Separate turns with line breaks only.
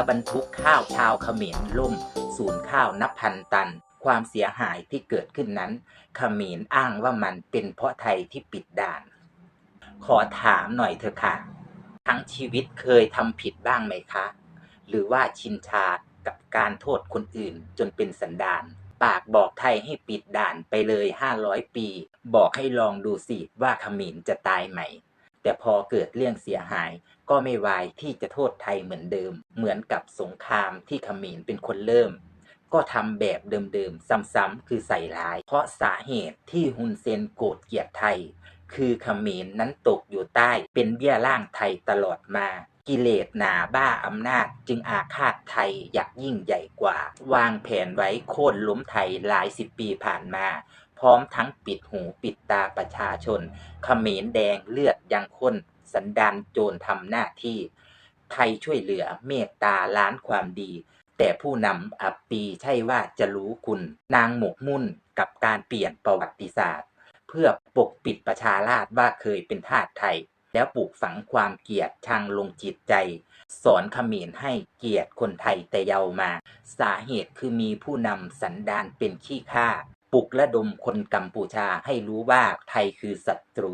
บรรทุกข้าวชาวเขมรล่มสูญข้าวนับพันตันความเสียหายที่เกิดขึ้นนั้นเขมรอ้างว่ามันเป็นเพราะไทยที่ปิดด่านขอถามหน่อยเถอะค่ะทั้งชีวิตเคยทำผิดบ้างไหมคะหรือว่าชินชากับการโทษคนอื่นจนเป็นสันดานปากบอกไทยให้ปิดด่านไปเลย500 ปีบอกให้ลองดูสิว่าเขมรจะตายไหมแต่พอเกิดเรื่องเสียหายก็ไม่วายที่จะโทษไทยเหมือนเดิมเหมือนกับสงครามที่เขมรเป็นคนเริ่มก็ทำแบบเดิมๆซ้ำๆคือใส่ร้ายเพราะสาเหตุที่ฮุนเซนโกรธเกลียดไทยคือเขมรนั้นตกอยู่ใต้เป็นเบี้ยล่างไทยตลอดมากิเลสหนาบ้าอำนาจจึงอาฆาตไทยอยากยิ่งใหญ่กว่าวางแผนไว้โค่นล้มไทยหลายสิบปีผ่านมาพร้อมทั้งปิดหูปิดตาประชาชนเขมรแดงเลือดยังข้นสันดานโจรทำหน้าที่ไทยช่วยเหลือเมตตาล้านความดีแต่ผู้นำอับปีใช่ว่าจะรู้คุณนางหมกมุ่นกับการเปลี่ยนประวัติศาสตร์เพื่อปกปิดประชาราษฎร์ว่าเคยเป็นทาสไทยแล้วปลูกฝังความเกลียดชังลงจิตใจสอนเขมรให้เกลียดคนไทยแต่เยาว์มาสาเหตุคือมีผู้นำสันดานเป็นขี้ข้าปลุกระดมคนกัมพูชาให้รู้ว่าไทยคือศัตรู